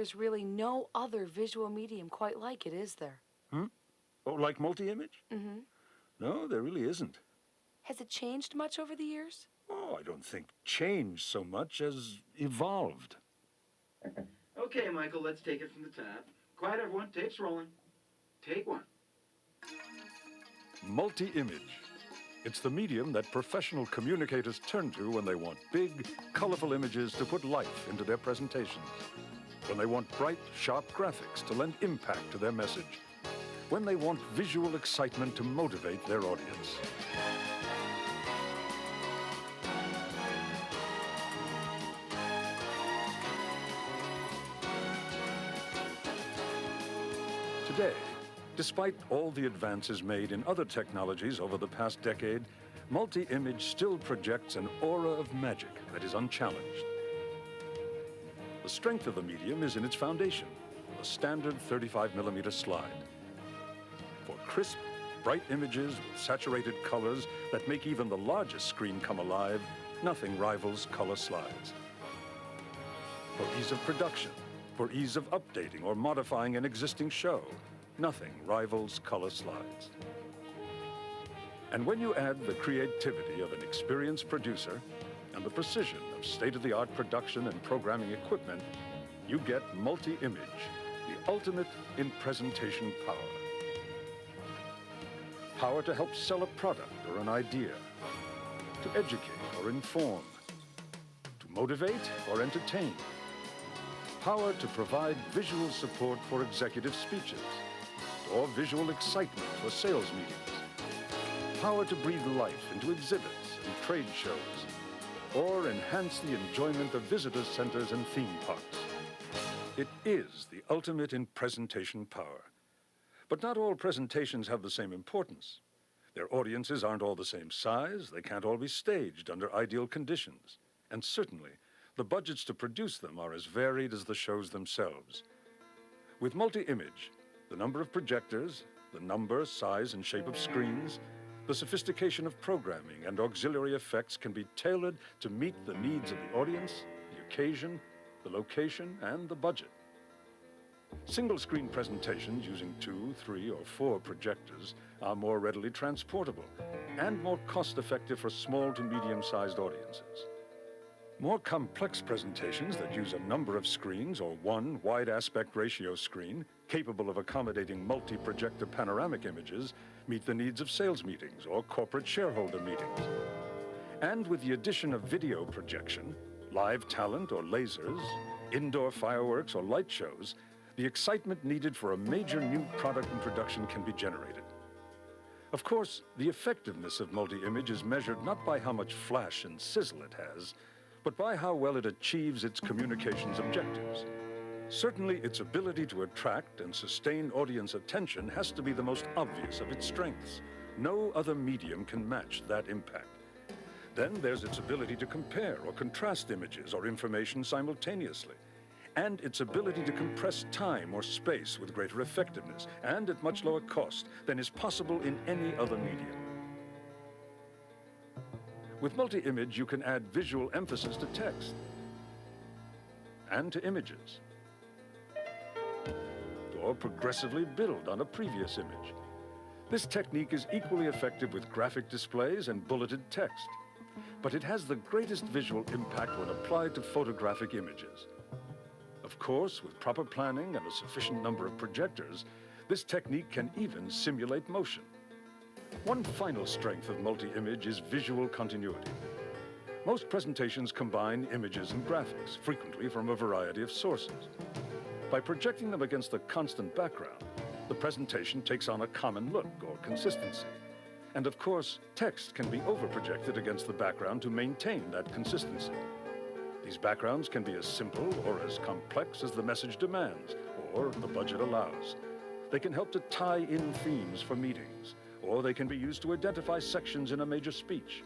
there's really no other visual medium quite like it, is there? Hmm? Oh, like multi-image? Mm-hmm. No, there really isn't. Has it changed much over the years? Oh, I don't think changed so much as evolved. Okay, Michael, let's take it from the top. Quiet, everyone. Tape's rolling. Take one. Multi-image. It's the medium that professional communicators turn to when they want big, colorful images to put life into their presentations. When they want bright, sharp graphics to lend impact to their message. When they want visual excitement to motivate their audience. Today, despite all the advances made in other technologies over the past decade, multi-image still projects an aura of magic that is unchallenged. The strength of the medium is in its foundation, a standard 35mm slide. For crisp, bright images with saturated colors that make even the largest screen come alive, nothing rivals color slides. For ease of production, for ease of updating or modifying an existing show, nothing rivals color slides. And when you add the creativity of an experienced producer and the precision of state-of-the-art production and programming equipment, you get multi-image, the ultimate in presentation power. Power to help sell a product or an idea, to educate or inform, to motivate or entertain. Power to provide visual support for executive speeches, or visual excitement for sales meetings. Power to breathe life into exhibits and trade shows, or enhance the enjoyment of visitor centers and theme parks. It is the ultimate in presentation power. But not all presentations have the same importance. Their audiences aren't all the same size, they can't all be staged under ideal conditions, and certainly, the budgets to produce them are as varied as the shows themselves. With multi-image, the number of projectors, the number, size, and shape of screens, the sophistication of programming and auxiliary effects can be tailored to meet the needs of the audience, the occasion, the location, and the budget. Single-screen presentations using 2, 3, or 4 projectors are more readily transportable and more cost-effective for small to medium-sized audiences. More complex presentations that use a number of screens or one wide aspect ratio screen capable of accommodating multi-projector panoramic images meet the needs of sales meetings or corporate shareholder meetings. And with the addition of video projection, live talent or lasers, indoor fireworks or light shows, the excitement needed for a major new product introduction can be generated. Of course, the effectiveness of multi-image is measured not by how much flash and sizzle it has, but by how well it achieves its communications objectives. Certainly, its ability to attract and sustain audience attention has to be the most obvious of its strengths. No other medium can match that impact. Then there's its ability to compare or contrast images or information simultaneously, and its ability to compress time or space with greater effectiveness and at much lower cost than is possible in any other medium. With multi-image, you can add visual emphasis to text and to images, or progressively build on a previous image. This technique is equally effective with graphic displays and bulleted text, but it has the greatest visual impact when applied to photographic images. Of course, with proper planning and a sufficient number of projectors, this technique can even simulate motion. One final strength of multi-image is visual continuity. Most presentations combine images and graphics, frequently from a variety of sources. By projecting them against a constant background, the presentation takes on a common look or consistency. And of course, text can be overprojected against the background to maintain that consistency. These backgrounds can be as simple or as complex as the message demands or the budget allows. They can help to tie in themes for meetings, or they can be used to identify sections in a major speech.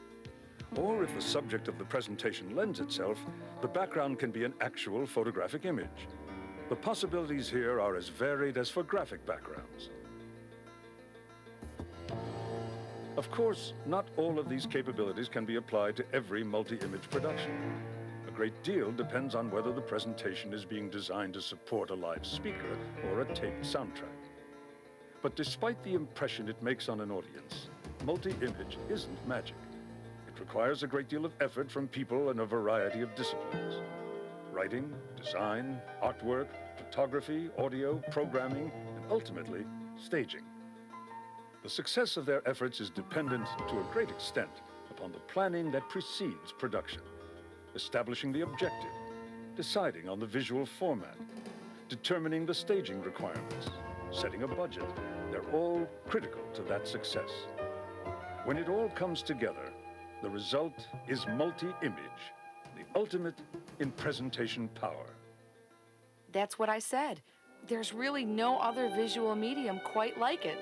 Or if the subject of the presentation lends itself, the background can be an actual photographic image. The possibilities here are as varied as for graphic backgrounds. Of course, not all of these capabilities can be applied to every multi-image production. A great deal depends on whether the presentation is being designed to support a live speaker or a taped soundtrack. But despite the impression it makes on an audience, multi-image isn't magic. It requires a great deal of effort from people in a variety of disciplines. Writing, design, artwork, photography, audio, programming, and ultimately, staging. The success of their efforts is dependent, to a great extent, upon the planning that precedes production, establishing the objective, deciding on the visual format, determining the staging requirements, setting a budget. They're all critical to that success. When it all comes together, the result is multi-image, the ultimate in presentation power. That's what I said. There's really no other visual medium quite like it.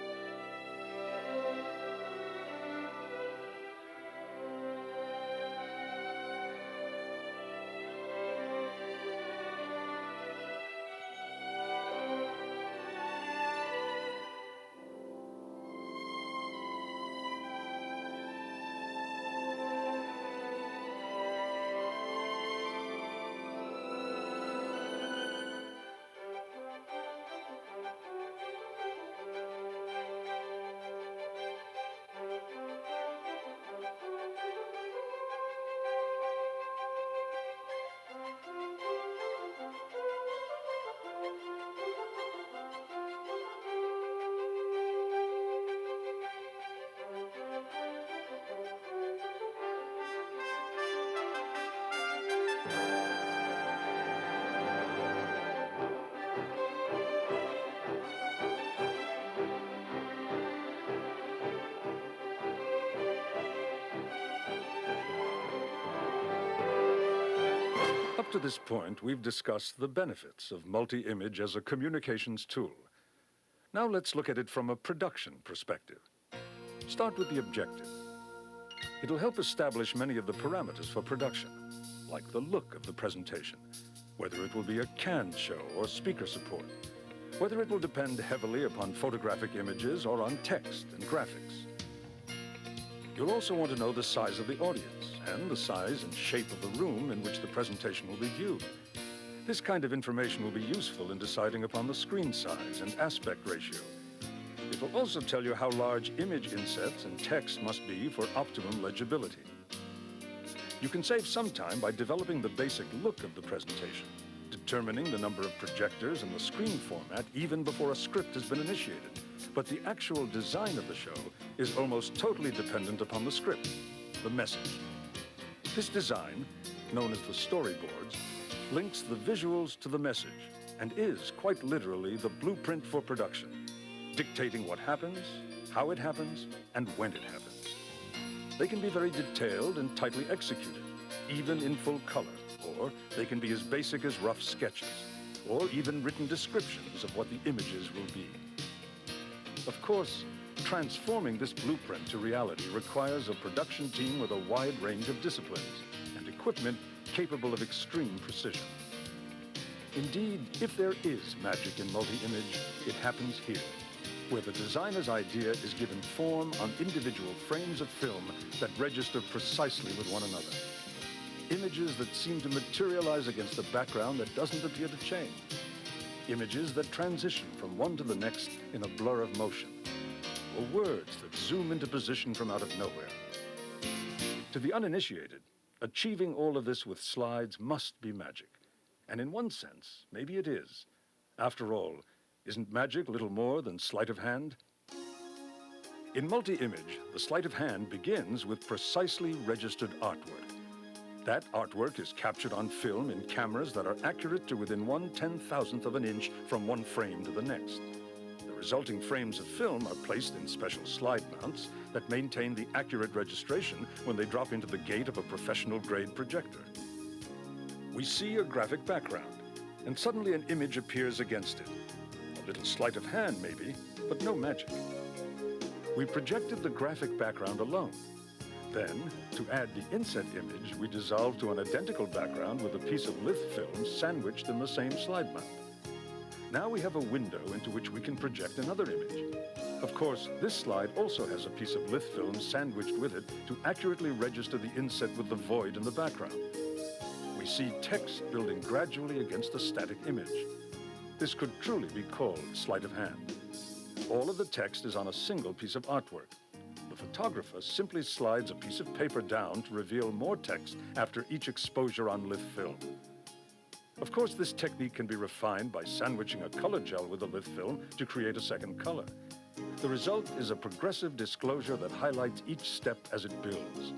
Up to this point, we've discussed the benefits of multi-image as a communications tool. Now let's look at it from a production perspective. Start with the objective. It'll help establish many of the parameters for production, like the look of the presentation, whether it will be a canned show or speaker support, whether it will depend heavily upon photographic images or on text and graphics. You'll also want to know the size of the audience and the size and shape of the room in which the presentation will be viewed. This kind of information will be useful in deciding upon the screen size and aspect ratio. It will also tell you how large image insets and text must be for optimum legibility. You can save some time by developing the basic look of the presentation, determining the number of projectors and the screen format even before a script has been initiated. But the actual design of the show is almost totally dependent upon the script, the message. This design, known as the storyboards, links the visuals to the message and is quite literally the blueprint for production, dictating what happens, how it happens, and when it happens. They can be very detailed and tightly executed, even in full color, or they can be as basic as rough sketches, or even written descriptions of what the images will be. Of course, transforming this blueprint to reality requires a production team with a wide range of disciplines and equipment capable of extreme precision. Indeed, if there is magic in multi-image, it happens here, where the designer's idea is given form on individual frames of film that register precisely with one another. Images that seem to materialize against a background that doesn't appear to change. Images that transition from one to the next in a blur of motion. Or words that zoom into position from out of nowhere. To the uninitiated, achieving all of this with slides must be magic. And in one sense, maybe it is. After all, isn't magic little more than sleight of hand? In multi-image, the sleight of hand begins with precisely registered artwork. That artwork is captured on film in cameras that are accurate to within 1/10,000th of an inch from one frame to the next. The resulting frames of film are placed in special slide mounts that maintain the accurate registration when they drop into the gate of a professional-grade projector. We see a graphic background, and suddenly an image appears against it. A little sleight of hand, maybe, but no magic. We projected the graphic background alone. Then, to add the inset image, we dissolved to an identical background with a piece of lith film sandwiched in the same slide mount. Now we have a window into which we can project another image. Of course, this slide also has a piece of lith film sandwiched with it to accurately register the inset with the void in the background. we see text building gradually against a static image. This could truly be called sleight of hand. All of the text is on a single piece of artwork. The photographer simply slides a piece of paper down to reveal more text after each exposure on litho film. Of course, this technique can be refined by sandwiching a color gel with a litho film to create a second color. The result is a progressive disclosure that highlights each step as it builds.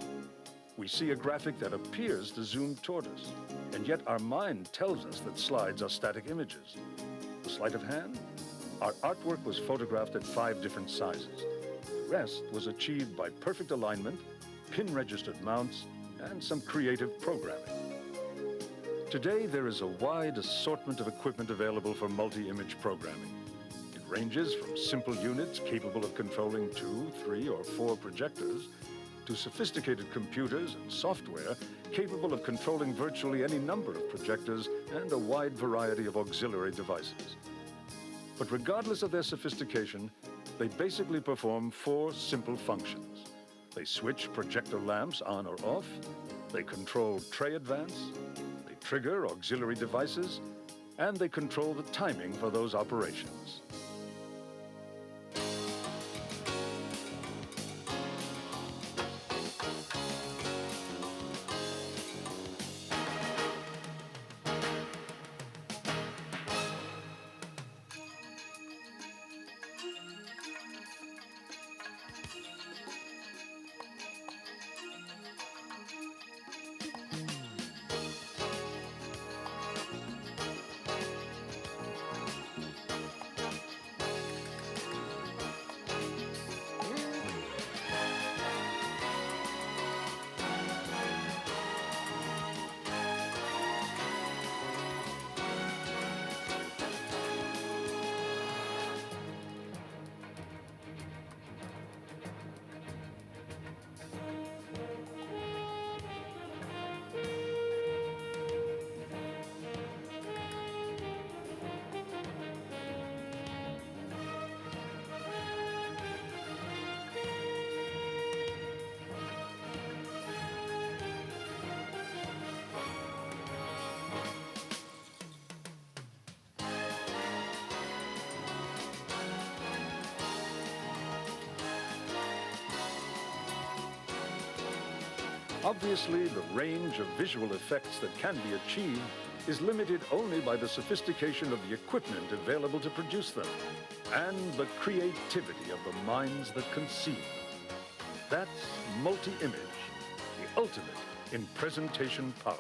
We see a graphic that appears to zoom toward us, and yet our mind tells us that slides are static images. The sleight of hand? Our artwork was photographed at 5 different sizes. The rest was achieved by perfect alignment, pin-registered mounts, and some creative programming. Today, there is a wide assortment of equipment available for multi-image programming. It ranges from simple units capable of controlling 2, 3, or 4 projectors to sophisticated computers and software capable of controlling virtually any number of projectors and a wide variety of auxiliary devices. But regardless of their sophistication, they basically perform 4 simple functions. They switch projector lamps on or off, they control tray advance, they trigger auxiliary devices, and they control the timing for those operations. Obviously, the range of visual effects that can be achieved is limited only by the sophistication of the equipment available to produce them and the creativity of the minds that conceive them. That's multi-image, the ultimate in presentation power.